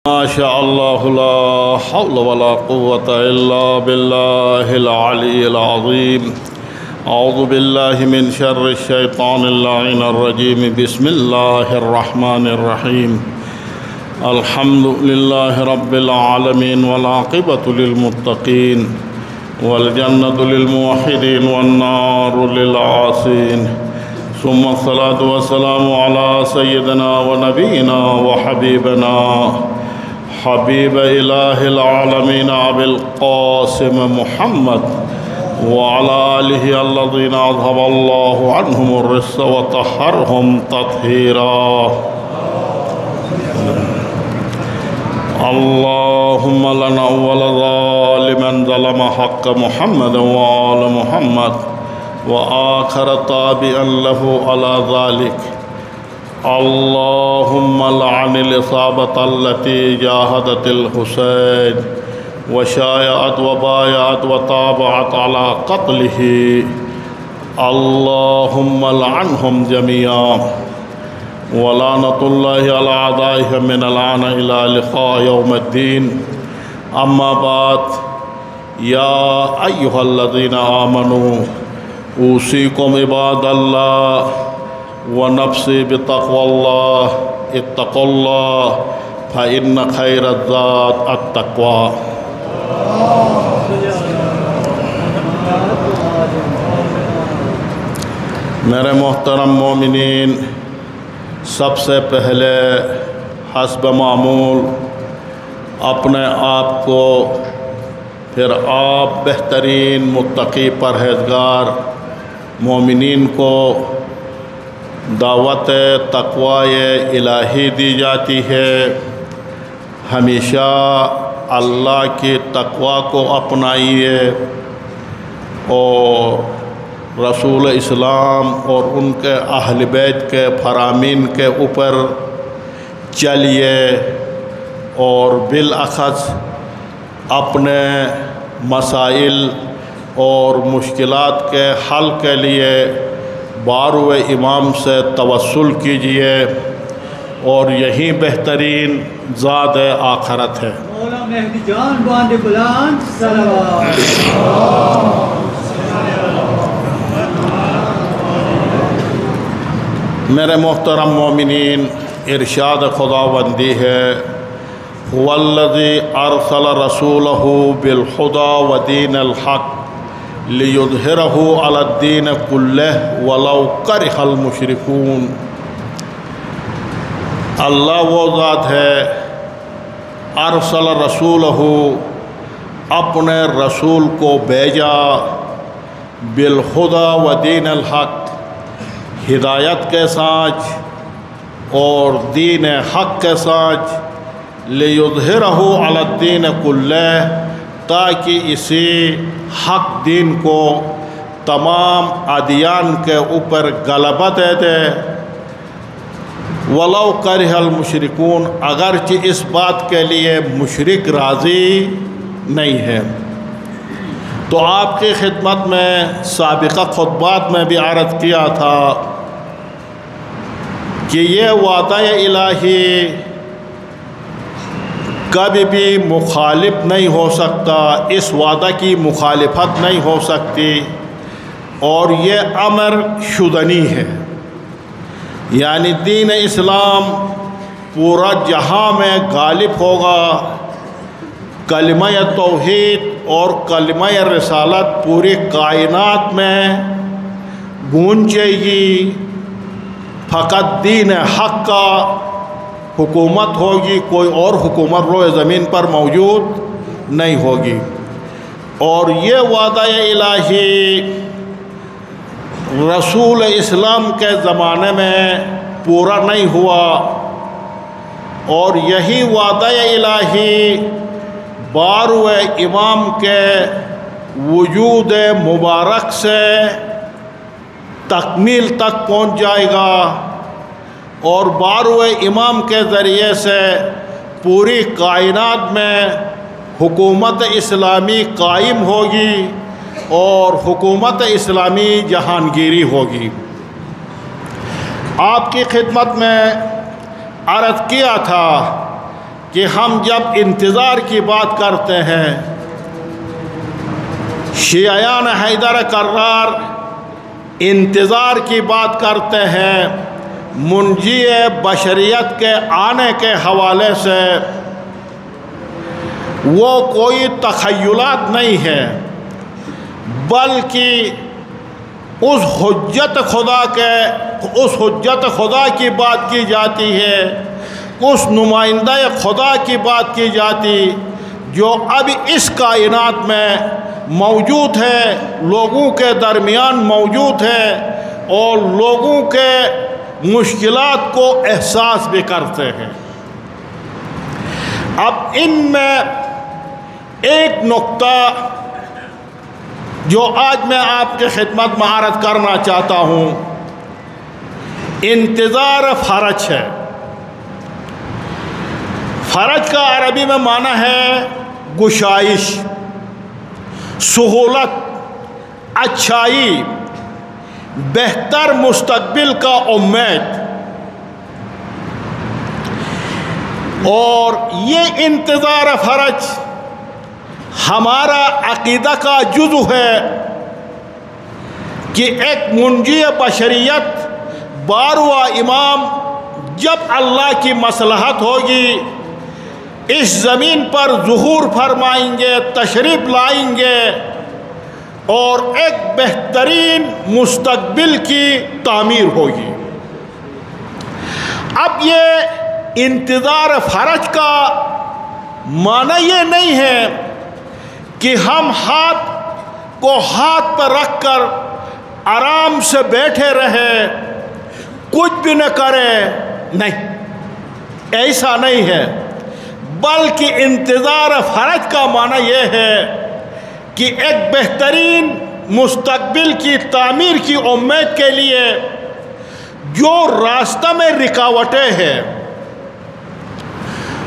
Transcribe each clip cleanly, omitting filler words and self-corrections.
ما شاء الله لا حول ولا قوة إلا بالله العلي العظيم. أعوذ بالله من شر الشيطان اللعين الرجيم. بسم الله الرحمن الرحيم. الحمد لله رب العالمين والعاقبة للمتقين والجنة للموحدين والنار للعاصين. ثم الصلاة والسلام على سيدنا ونبينا وحبيبنا حبيب إله العالمين أبي القاسم محمد وعلى آله الذين أذهب الله عنهم الرجس وطهرهم تطهيرا. اللهم لنا أول ظالما ظلم حق محمد وآل محمد وآخر تابعا له على ذلك. اللهم لعن الإصابة التي جاهدت الحسين وشايعت وبايعت وطابعت على قتله. اللهم لعنهم جميعا ولعنة الله على أعدائهم من الآن إلى لقاء يوم الدين. أما بعد، يا أيها الذين آمنوا أوصيكم عباد الله ونفسي بتقوى الله. اتقوا الله فإن خير الزاد التقوى. میرے محترم مومنین، سب سے پہلے حسب معمول اپنے آپ کو، پھر آپ بہترین متقی پرہیزگار مومنین کو دعوت تقوی الہی دی جاتی ہے. ہمیشہ اللہ کی تقوی کو اپنائیے اور رسول اسلام اور ان کے اہل بیت کے فرامین کے اوپر چلیے، اور بالاخص اپنے مسائل اور مشکلات کے حل کے لیے بارو امام سے توسل کیجیے، اور یہی بہترین زاد آخرت ہے. مولا مہدی جان باند بلند صلوات. میرے محترم مومنین، ارشاد خداوندی ہے: هو الذی ارسل رسولہ بالہدی ودین الحق لیظہرہ علی الدین کلہ ولو کرہ المشرکون. اللہ وہ ذات ہے، ارسل رسولہ، اپنے رسول کو بھیجا، بالہدی ودین الحق، ہدایت کے ساتھ اور دین حق کے ساتھ، لیظہرہ علی الدین کلہ، تاکہ اسی حق دین کو تمام ادیان کے اوپر غلبہ دے دے. ولو کرہ المشرکون، اگرچہ اس بات کے لیے مشرک راضی نہیں ہے. تو آپ کی خدمت میں سابقہ خطبات میں بھی عرض کیا تھا کہ یہ وعدہ الہی کبھی بھی مخالف نہیں ہو سکتا، اس وعدہ کی مخالفت نہیں ہو سکتی، اور یہ امر شدنی ہے. یعنی دین اسلام پورا جہاں میں غالب ہوگا، کلمہ توحید اور کلمہ رسالت پوری کائنات میں گونجے گی. فقط دین حق کا حکومت ہوگی، کوئی اور حکومت روئے زمین پر موجود نہیں ہوگی. اور یہ وعدہ الہی رسول اسلام کے زمانے میں پورا نہیں ہوا، اور یہی وعدہ الہی بارو امام کے وجود مبارک سے تکمیل تک پہنچ جائے گا، اور بارو امام کے ذریعے سے پوری کائنات میں حکومت اسلامی قائم ہوگی اور حکومت اسلامی جہانگیری ہوگی. آپ کی خدمت میں عرض کیا تھا کہ ہم جب انتظار کی بات کرتے ہیں، شیعیان حیدر کرار انتظار کی بات کرتے ہیں، منجی بشریت کے آنے کے حوالے سے وہ کوئی تخیلات نہیں ہے، بلکہ اس حجت خدا کی بات کی جاتی ہے، اس نمائندہ خدا کی بات کی جاتی جو اب اس کائنات میں موجود ہے، لوگوں کے درمیان موجود ہے اور لوگوں کے مشکلات کو احساس بھی کرتے ہیں۔ اب ان میں ایک نقطہ جو آج میں آپ کے خدمت میں عرض کرنا چاہتا ہوں، انتظار فرج ہے۔ فرج کا عربی میں معنی ہے گشائش، سہولت، اچھائی، بہتر مستقبل کا امید۔ اور یہ انتظار فرج ہمارا عقیدہ کا جزو ہے کہ ایک منجی بشریت بارواں امام جب اللہ کی مصلحت ہوگی اس زمین پر ظہور فرمائیں گے، تشریف لائیں گے اور ایک بہترین مستقبل کی تعمیر ہوگی۔ اب یہ انتظار فرج کا معنی یہ نہیں ہے کہ ہم ہاتھ کو ہاتھ پر رکھ کر آرام سے بیٹھے رہے، کچھ بھی نہ کرے، نہیں، ایسا نہیں ہے، بلکہ انتظار فرج کا معنی یہ ہے کہ ایک بہترین مستقبل کی تعمیر کی امید کے لیے جو راستہ میں رکاوٹیں ہیں،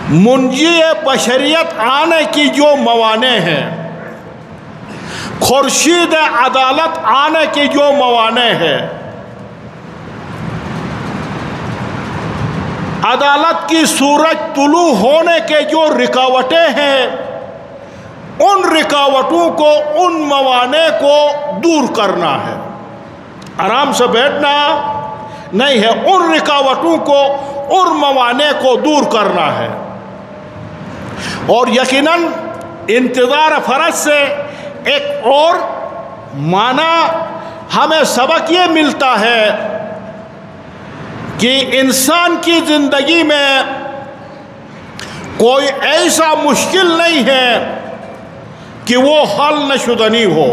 منجی بشریت آنے کی جو موانع ہیں، خورشید عدالت آنے کی جو موانع ہے، عدالت کی سورج طلوع ہونے کے جو رکاوٹیں ہیں، ان رکاوٹوں کو، ان موانع کو دور کرنا ہے۔ آرام سے بیٹھنا نہیں ہے، ان رکاوٹوں کو، ان موانع کو دور کرنا ہے۔ اور یقیناً انتظار فرج سے ایک اور معنی ہمیں سبق یہ ملتا ہے کہ انسان کی زندگی میں کوئی ایسا مشکل نہیں ہے کہ وہ حل نہ شدہ نہیں ہو،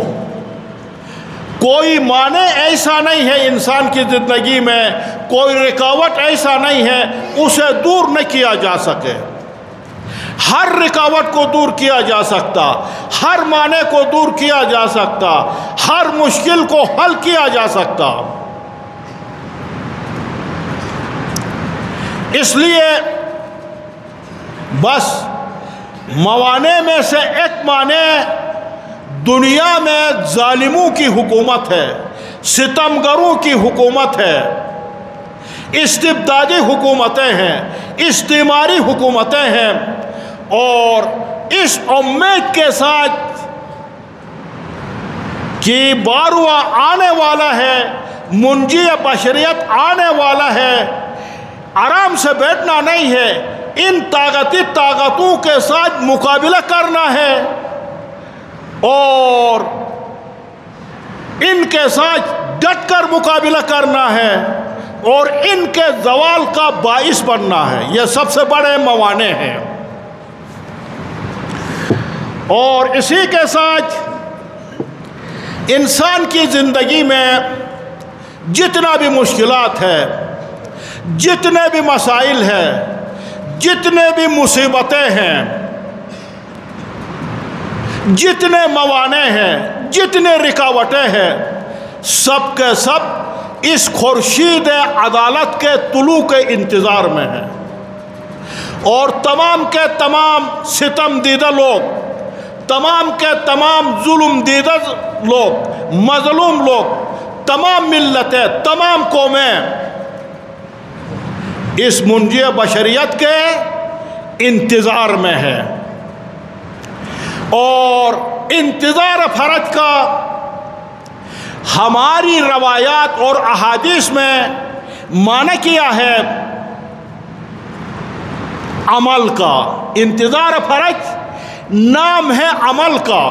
کوئی معنی ایسا نہیں ہے انسان کی زندگی میں، کوئی رکاوٹ ایسا نہیں ہے اسے دور نہ کیا جا سکے۔ ہر رکاوٹ کو دور کیا جا سکتا، ہر معنی کو دور کیا جا سکتا، ہر مشکل کو حل کیا جا سکتا۔ اس لیے بس موانع میں سے ایک معنی دنیا میں ظالموں کی حکومت ہے، ستمگروں کی حکومت ہے، استبدادی حکومتیں ہیں، استعماری حکومتیں ہیں، اور اس امید کے ساتھ کہ بارواں آنے والا ہے، منجی بشریت آنے والا ہے، آرام سے بیٹھنا نہیں ہے، ان طاقتوں کے ساتھ مقابلہ کرنا ہے اور ان کے ساتھ ڈٹ کر مقابلہ کرنا ہے اور ان کے زوال کا باعث بننا ہے۔ یہ سب سے بڑے موانع ہیں۔ اور اسی کے ساتھ انسان کی زندگی میں جتنا بھی مشکلات ہے، جتنے بھی مسائل ہیں، جتنے بھی مصیبتیں ہیں، جتنے موانع ہیں، جتنے رکاوٹیں ہیں، سب کے سب اس خورشید عدالت کے طلوع کے انتظار میں ہیں۔ اور تمام کے تمام ستم دیدہ لوگ، تمام کے تمام ظلم دیدہ لوگ، مظلوم لوگ، تمام ملتیں، تمام قومیں اس منجی بشریت کے انتظار میں ہے، اور انتظار فرج کا ہماری روایات اور احادیث میں معنی کیا ہے عمل کا۔ انتظار فرج نام ہے عمل کا۔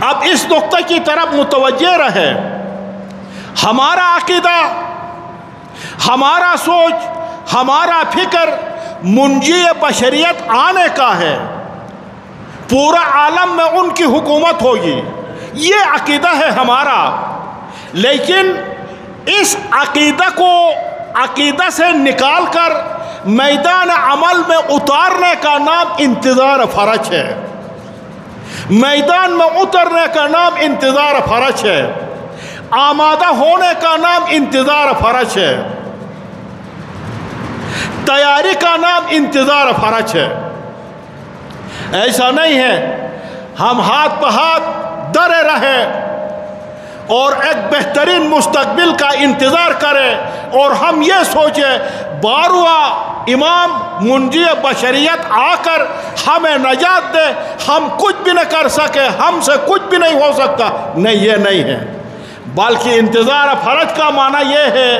اب اس نقطہ کی طرف متوجہ رہے، ہمارا عقیدہ، ہمارا سوچ، ہمارا فکر منجی بشریت آنے کا ہے، پورا عالم میں ان کی حکومت ہوگی، یہ عقیدہ ہے ہمارا۔ لیکن اس عقیدہ سے نکال کر میدان عمل میں اتارنے کا نام انتظار فرج ہے۔ میدان میں اترنے کا نام انتظار فرج ہے، آمادہ ہونے کا نام انتظار فرج ہے، تیاری کا نام انتظار فرج ہے۔ ایسا نہیں ہے ہم ہاتھ پہ ہاتھ دھرے رہے اور ایک بہترین مستقبل کا انتظار کریں اور ہم یہ سوچیں 12واں امام منجی بشریت آ کر ہمیں نجات دے، ہم کچھ بھی نہ کر سکے، ہم سے کچھ بھی نہیں ہو سکتا۔ نہیں، یہ نہیں ہے، بلکہ انتظار فرج کا معنی یہ ہے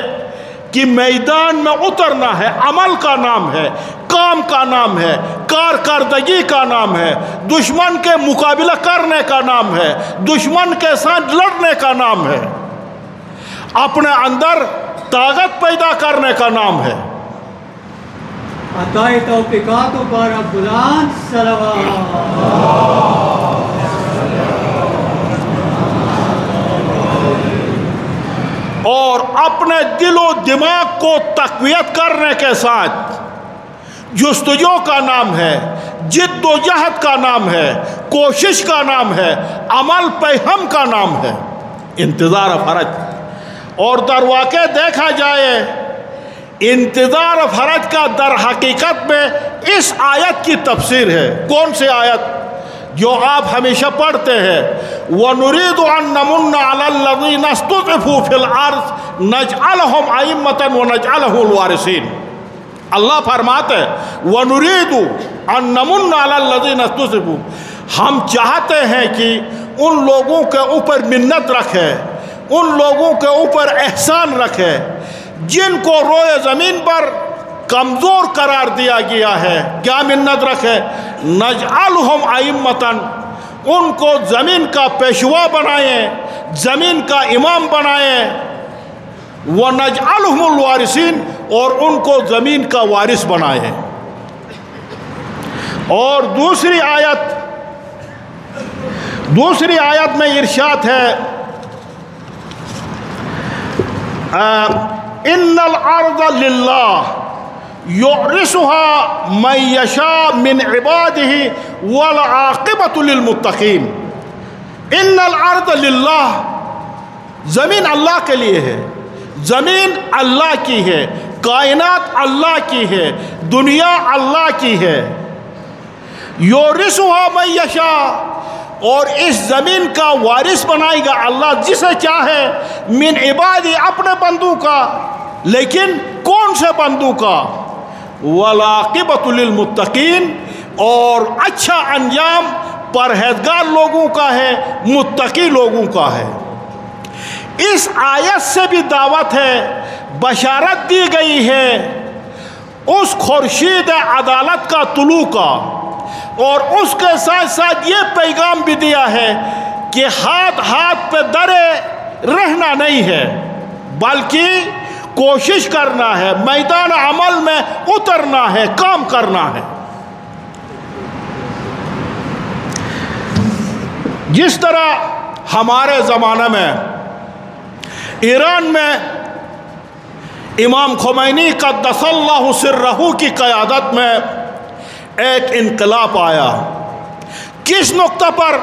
کہ میدان میں اترنا ہے، عمل کا نام ہے، کام کا نام ہے، کارکردگی کا نام ہے، دشمن کے مقابلہ کرنے کا نام ہے، دشمن کے ساتھ لڑنے کا نام ہے، اپنے اندر طاقت پیدا کرنے کا نام ہے۔ عطائے توفیقاتوں پر اب بلند صلوات۔ اور اپنے دل و دماغ کو تقویت کرنے کے ساتھ جستجو کا نام ہے، جد و جہد کا نام ہے، کوشش کا نام ہے، عمل پیہم کا نام ہے، انتظار فرج۔ اور در واقع دیکھا جائے انتظار فرج کا در حقیقت میں اس آیت کی تفسیر ہے۔ کون سی آیت؟ جو آپ ہمیشہ پڑھتے ہیں، وَنُرِيدُ أَن نَّمُنَّ عَلَى الَّذِينَ اسْتُضْعِفُوا فِي الْأَرْضِ نَجْعَلْهُمْ أَئِمَّةً وَنَجْعَلْهُمُ الْوَارِثِينَ۔ اللہ فرماتے ہیں وَنُرِيدُ أَن نَّمُنَّ عَلَى الَّذِينَ اسْتُضْعِفُوا، ہم چاہتے ہیں کہ ان لوگوں کے اوپر منت رکھے، ان لوگوں کے اوپر احسان رکھے جن کو روئے زمین پر کمزور قرار دیا گیا ہے۔ کیا منت رکھے؟ نجعلہم ائمۃً، ان کو زمین کا پیشوا بنائیں، زمین کا امام بنائیں، ونجعلہم الوارثین، اور ان کو زمین کا وارث بنائیں۔ اور دوسری آیت میں ارشاد ہے ان الارض للہ یورثها من یشاء من عباده والعاقبۃ للمتقین۔ ان الارض للہ، زمین اللہ کے لیے ہے، زمین اللہ کی ہے، کائنات اللہ کی ہے، دنیا اللہ کی ہے۔ یورثها من یشاء، اور اس زمین کا وارث بنائے گا اللہ جسے چاہے، من عبادی، اپنے بندوں کا، لیکن کون سے بندوں کا؟ والعاقبۃ للمتقین، اور اچھا انجام پرہیزگار لوگوں کا ہے، متقی لوگوں کا ہے۔ اس آیت سے بھی دعوت ہے، بشارت دی گئی ہے اس خورشید عدالت کا طلوع کا، اور اس کے ساتھ ساتھ یہ پیغام بھی دیا ہے کہ ہاتھ پہ دھرے رہنا نہیں ہے، بلکہ کوشش کرنا ہے، میدان عمل میں اترنا ہے، کام کرنا ہے۔ جس طرح ہمارے زمانے میں ایران میں امام خمینی قدس اللہ سرہ کی قیادت میں ایک انقلاب آیا، کس نقطہ پر؟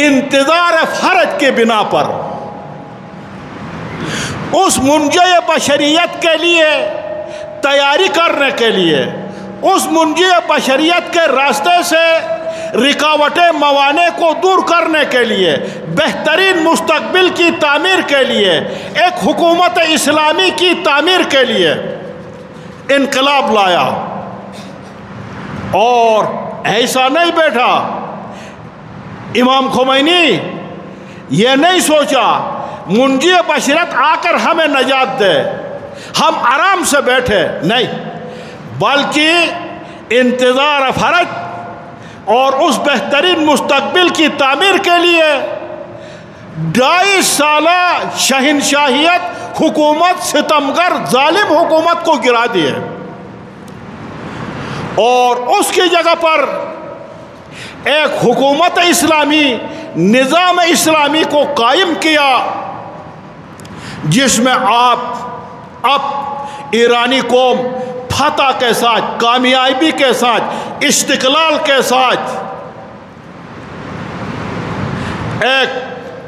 انتظار فرج کے بنا پر۔ اس منجی بشریت کے لیے تیاری کرنے کے لیے، اس منجی بشریت کے راستے سے رکاوٹیں موانع کو دور کرنے کے لیے، بہترین مستقبل کی تعمیر کے لیے، ایک حکومت اسلامی کی تعمیر کے لیے انقلاب لایا۔ اور ایسا نہیں بیٹھا امام خمینی، یہ نہیں سوچا منجی بشریت آ کر ہمیں نجات دے، ہم آرام سے بیٹھے، نہیں، بلکہ انتظار فرج اور اس بہترین مستقبل کی تعمیر کے لیے 2.5 سالہ شہنشاہیت حکومت، ستمگر ظالم حکومت کو گرا دیے اور اس کی جگہ پر ایک حکومت اسلامی، نظام اسلامی کو قائم کیا، جس میں اب ایرانی قوم فتح کے ساتھ، کامیابی کے ساتھ، استقلال کے ساتھ ایک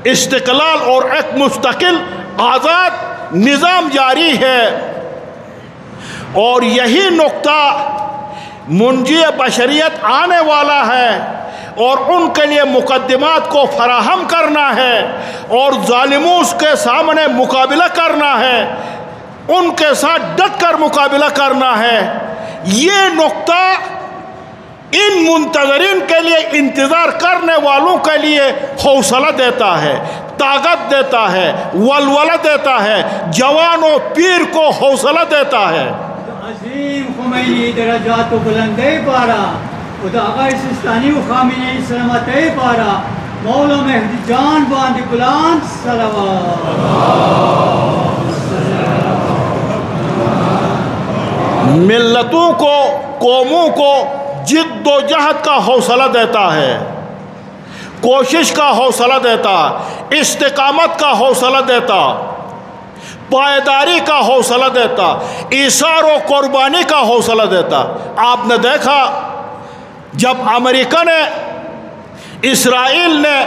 استقلال اور ایک مستقل آزاد نظام جاری ہے۔ اور یہی نقطہ منجی بشریت آنے والا ہے اور ان کے لیے مقدمات کو فراہم کرنا ہے اور ظالموں کے سامنے مقابلہ کرنا ہے، ان کے ساتھ ڈٹ کر مقابلہ کرنا ہے۔ یہ نقطہ ان منتظرین کے لیے، انتظار کرنے والوں کے لیے حوصلہ دیتا ہے، طاقت دیتا ہے، ولولہ دیتا ہے، جوان و پیر کو حوصلہ دیتا ہے۔ عظیم خمینی درجات و بلندی پارا خدا آقا سیستانی و خامنه‌ای سلامتی پارا مولا مہدی جان باندی بلند صلوات۔ ملتوں کو، قوموں کو جد و جہد کا حوصلہ دیتا ہے، کوشش کا حوصلہ دیتا، استقامت کا حوصلہ دیتا، پائیداری کا حوصلہ دیتا، ایثار و قربانی کا حوصلہ دیتا۔ آپ نے دیکھا جب امریکہ نے، اسرائیل نے،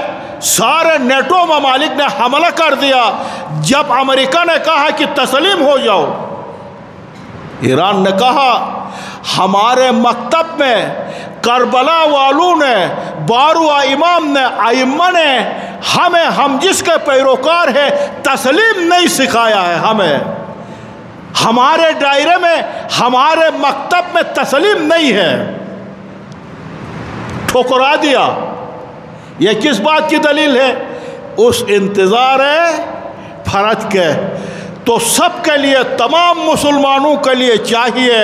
سارے نیٹو ممالک نے حملہ کر دیا، جب امریکہ نے کہا کہ تسلیم ہو جاؤ، ایران نے کہا ہمارے مکتب میں کربلا والوں نے، بارو امام نے، ائمہ نے ہمیں، ہم جس کے پیروکار ہیں، تسلیم نہیں سکھایا ہے ہمیں، ہمارے دائرے میں، ہمارے مکتب میں تسلیم نہیں ہے، ٹھکرا دیا۔ یہ کس بات کی دلیل ہے؟ اس انتظار فرج کے۔ تو سب کے لیے، تمام مسلمانوں کے لیے چاہیے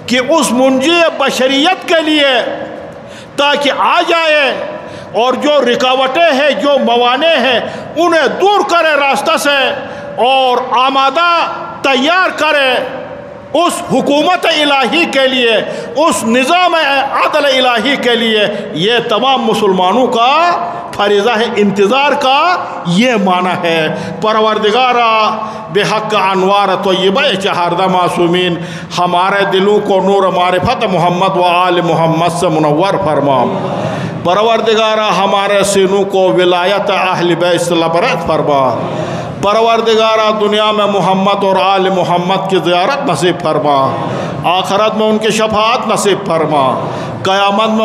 کہ اس منجی بشریت کے لیے تاکہ آ جائے اور جو رکاوٹیں ہیں، جو موانع ہیں، انہیں دور کرے راستہ سے اور آمادہ تیار کرے اس حکومت الہی کے لیے، اس نظام عدل الہی کے لیے۔ یہ تمام مسلمانوں کا فریضہ ہے، انتظار کا یہ معنی ہے۔ پروردگارا بحق انوار طیبہ چہاردہ معصومین، ہمارے دلوں کو نور معرفت محمد و آل محمد سے منور فرما۔ پروردگارا ہمارے سینوں کو ولایت اہل بیت سے لبریز فرما۔ پروردگارا دنیا میں محمد اور آل محمد کی زیارت نصیب فرما، آخرت میں ان کی شفاعت نصیب فرما، قیامت میں